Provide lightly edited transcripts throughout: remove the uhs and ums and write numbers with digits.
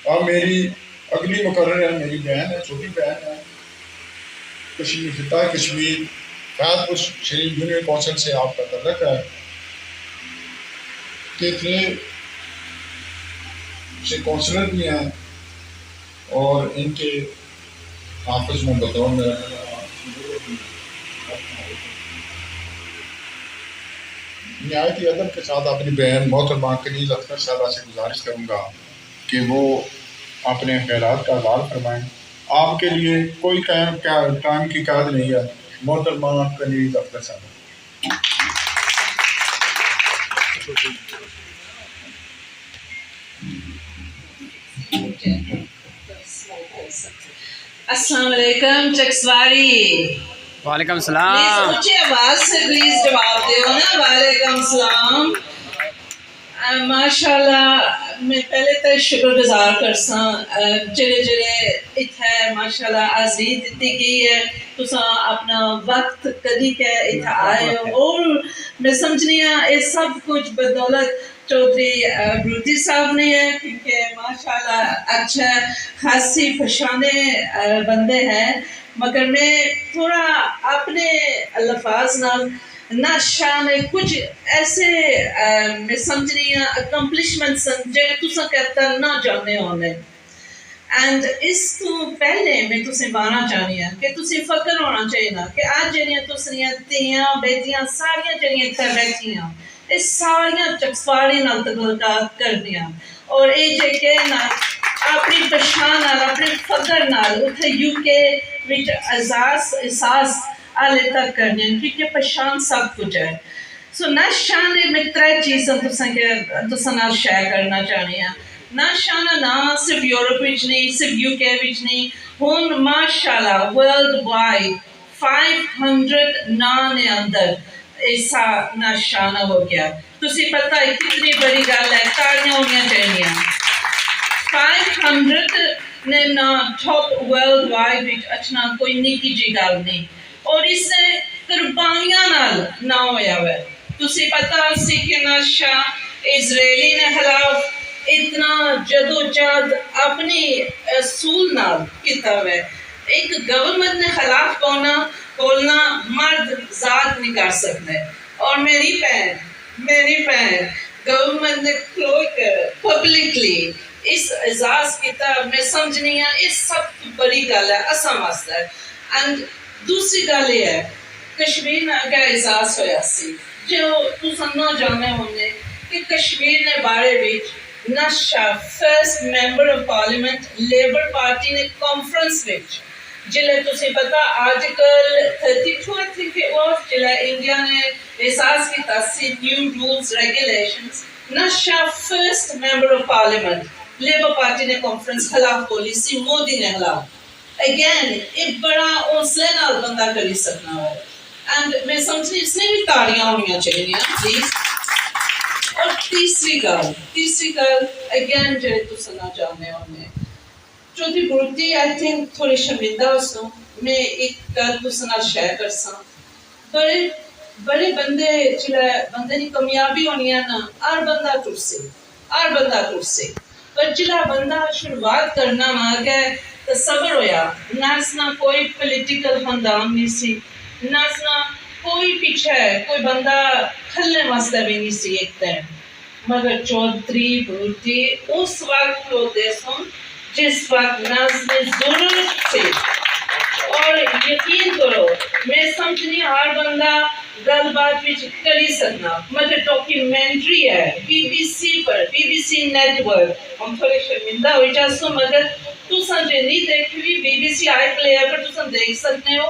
और मेरी अगली मुकर्रर है, मेरी बहन है, छोटी बहन है, कश्मीर फिता कश्मीर फैजपुर शरीफ यूनियन कौंसिल से आपका तल्लुक है कि इतने से कौंसलर भी हैं और इनके आपस में बतौर मेरा निहायती अदब के साथ अपनी बहन मोहतरमा कनीज़ अख्तर साहबा से गुजारिश करूँगा कि वो अपने ख्यालात का इज़हार फरमाएँ। आपके लिए कोई टाइम की काद नहीं है। मोहतरमा कनीज़ अख्तर साहबा। अस्सलाम वालेकुम चकसवारी। वालेकुम सलाम। ऊंची आवाज से प्लीज जवाब दो ना। वालेकुम सलाम। माशाल्लाह मैं पहले तो शुक्रगुजार करसा जेड़े जेड़े इत्थे माशाल्लाह हाज़री दी गई है, तुसा अपना वक्त कदी के इत्थे आए हो और मैं समझनी ये सब कुछ बदौलत चौधरी ब्रूटी साहब ने है, क्योंकि माशाल्लाह अच्छा खासी पहचाने बंदे हैं। मगर मैं थोड़ा अपने अल्फाज ना शान कुछ ऐसे मैं समझ रही हूँ अकम्पलिशमेंट्स जेह्ड़े तुसां कहता ना जाने होने। एंड इस तो पहले मैं तुसें बाना चाहनी हूँ कि तुसें फकर होना चाहिए ना कि आज जेह्ड़ियां तुसां धियां बेटियां सारियां जेह्ड़ियां इत्थे बैठियां ये सारियां चकसवारी नाल तल्लुकात करदियां और ये जेके ना अपनी पछान नाल अपने फकर नाल उत्थे यूके विच एहसास हाले तक करने, क्योंकि पहचान सब कुछ है। सो नाशान में त्रै चीज़ां तुसां नाल शेयर करना चाहनी हूं। नाशाना ना सिर्फ यूरोप विच नहीं, सिर्फ यूके विच नहीं, हुण माशाल्लाह वर्ल्ड वाइड 500 नां ने अंदर ऐसा नाशाना हो गया। तुसी पता है कितनी बड़ी गल है, तालियां होनियां चाहिए। 500 ने ना टॉप वर्ल्ड वाइड विच अचना कोई निक्की जी गल नहीं और इससे कुर्बानियां नाल ना होया है। तुसी पता सी कि नशा इजरायली ने खिलाफ इतना जदोजहद अपनी असूल नाल किया है। एक गवर्नमेंट ने खिलाफ बोलना मर्द जात नहीं कर सकते। और मेरी बहन गवर्नमेंट ने खलोकर पब्लिकली इस एजाज किया, मैं समझनी है इस सब बड़ी गल है असम वास्ते। एंड दूसरी गल ये है कश्मीर में अगर एहसास होया सी जो तुम ना जाने होंगे कि कश्मीर ने बारे विच नशा first member of parliament labour party ने कॉन्फ्रेंस विच जिले तुसी पता article 32 I think it was जिले इंडिया ने एहसास किया सी न्यू रूल्स रेगुलेशंस नशा first member of parliament labour party ने कॉन्फ्रेंस खिलाफ बोली सी, मोदी ने खिलाफ अगेन एक बड़ा हौसले नाल बंदा करी सकना है। एंड मैं समझनी इसने भी ताड़ियां होनी चाहिए प्लीज। और तीसरी गल अगेन जे तुम ना जाने होने चौधरी ब्रूटी आई थिंक थोड़ी शर्मिंदा हो मैं एक गल तुम नाल शेयर करसा। बड़े बंदे जिला बंदे की कामयाबी होनी है ना हर बंदा टुरसे पर जिला बंदा शुरुआत करना ना गए तो सबर होया ना कोई पॉलिटिकल खानदान नहीं सी ना कोई पीछे कोई बंदा खलने वास्ते भी नहीं सी एक टाइम। मगर चौधरी ब्रूटी उस वक्त होते सुन जिस वक्त नाज में जरूरत थी। और यकीन करो मैं समझनी हर बंदा गलबात विच करी सकना। मगर डॉक्यूमेंट्री है बीबीसी नेटवर्क हम थोड़े शर्मिंदा हो जासो मगर तुसा जे नहीं देख भी बीबीसी आई प्लेयर पर तुसा देख सकते हो।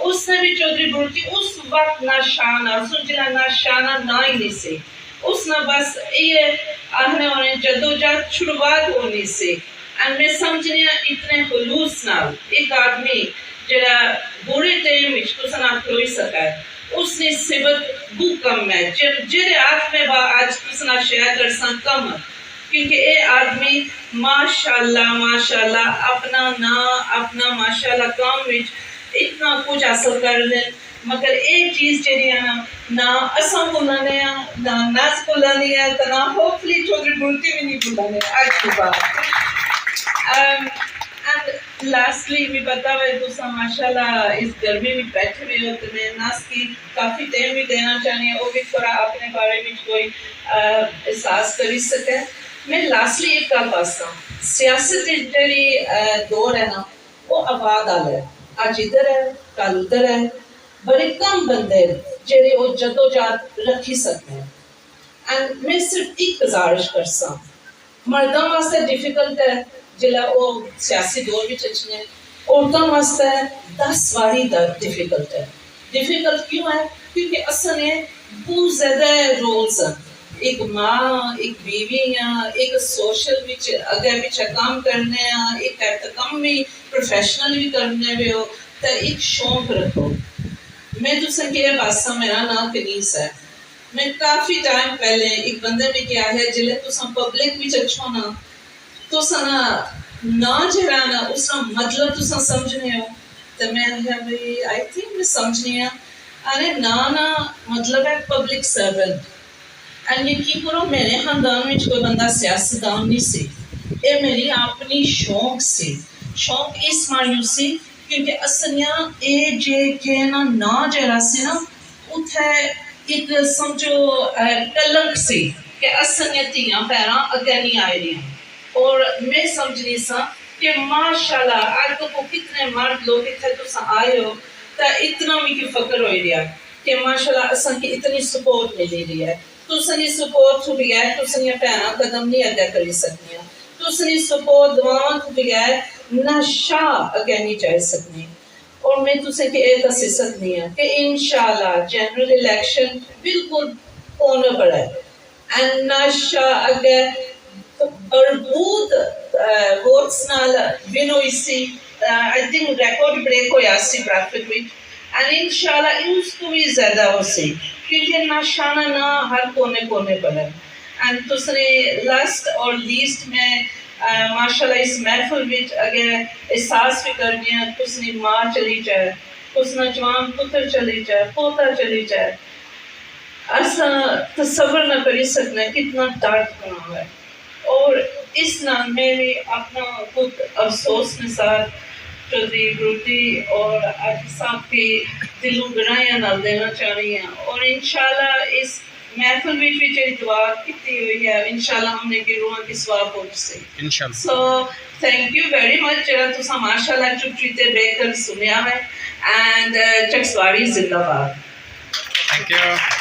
उसने भी चौधरी ब्रूटी उस वक्त नाशाना सुजला नाशाना ना ही नहीं से उसने बस ये आहने होने जदोजहद शुरुआत होनी से। एंड मैं समझनी इतने खुलूस नाल एक आदमी जरा बुरे टाइम विच तुसा ना खलोई सका है उसने सिबत बू कम है जेरे हाथ में बा आज तुसा ना शेयर कर सा कम, क्योंकि ये आदमी माशाल्लाह अपना माशाल्लाह काम विच इतना कुछ हासिल कर ले। मगर एक चीज जी ना असम भुलाने ना नाच भुलानी है तो ना होपफुली चौधरी ब्रूटी भी नहीं भुलाने आज के बाद। एंड लास्टली भी पता है तुसा माशाल्लाह इस गर्मी में बैठे हुए हो तो मैं नास की काफ़ी टाइम भी देना चाहनी है वो भी थोड़ा अपने बारे में कोई एहसास कर सके। मैं लास्टली एक गल दसा सियासत जी दौर है ना वो आबाद आला है, अज इधर है कल उधर है, बड़े कम बंदे जेडे वो जदोजहद रखी सकते हैं। एंड मैं सिर्फ एक गुजारिश करसा मर्दों वास्ते डिफिकल्ट है जिला वो सियासी दौर में अच्छी औरतों वास्ते 10 वारी डिफिकल्ट है। डिफिकल्ट क्यों है क्योंकि असल ने बहुत ज़्यादा रोल्स हैं, एक माँ एक बीवी एक सोशल विच अगे पिछे काम करने एक कम भी प्रोफेशनल भी करने वे हो तो एक शौक रखो। मैं तुसें के पासा मेरा नाम कनीस है। मैं काफ़ी टाइम पहले एक बंदे ने क्या है जिले तुसा पब्लिक विच अच्छो ना तुसा ना जरा ना उसका मतलब तुसा समझने हो तो मैं भाई आई थिंक मैं समझनी है अरे ना मतलब है पब्लिक सर्वेंट। एंड यकीन करो मेरे खानदान में कोई बंदा सियासतदान नहीं सी, ये मेरी अपनी शौक से शौक इस मायूस से क्योंकि असलियाँ ए जे के ना जरा से ना उथे एक समझो कलंक से कि असलियाँ धियाँ पैर अगे नहीं आए रही और मैं समझनी सा कि माशाल्लाह आज तो कितने मर्द लोग इतने तुम आए हो तो इतना मुझे फकर हो रहा कि माशाल्लाह असन की इतनी सपोर्ट मिली रही है। तुसनी सपोर्ट तो बगैर तुसनी भैन कदम नहीं अगे कर सकती, तुसनी सपोर्ट दुआओं तो बगैर नशा अगे नहीं जा सकती। और मैं तुसें कि यह दसी सकती हाँ कि इंशाल्लाह जनरल इलेक्शन बिल्कुल होने पड़ा है एंड नशा अगे बरबूत वोट्स नाल विन हुई सी। आई थिंक रिकॉर्ड ब्रेक होया सी ब्रैडफोर्ड विच एंड इंशाल्लाह उसको भी ज़्यादा हो सी क्योंकि नशाना ना हर कोने कोने पर है। एंड तुसने लास्ट और लीस्ट में माशाल्लाह इस महफिल विच अगर एहसास भी करनी है तुसनी माँ चली जाए उसना जवान पुत्र चली जाए पोता चली जाए असा तसव्वुर न कर सकना कितना दर्द होना है। और इस नाम में भी अपना खुद अफसोस के साथ चौधरी ब्रूटी और आज साहब के दिलों गराया नाल देना चाह रही हैं और इंशाल्लाह इस महफिल में भी जो दुआ की हुई है इंशाल्लाह हमने की रूह की सवाब पहुंच से इंशाल्लाह। So thank you very much जरा तुसा माशाल्लाह चुप चीते बेकर सुनिया है एंड चकसवाड़ी जिंदाबाद। Thank you.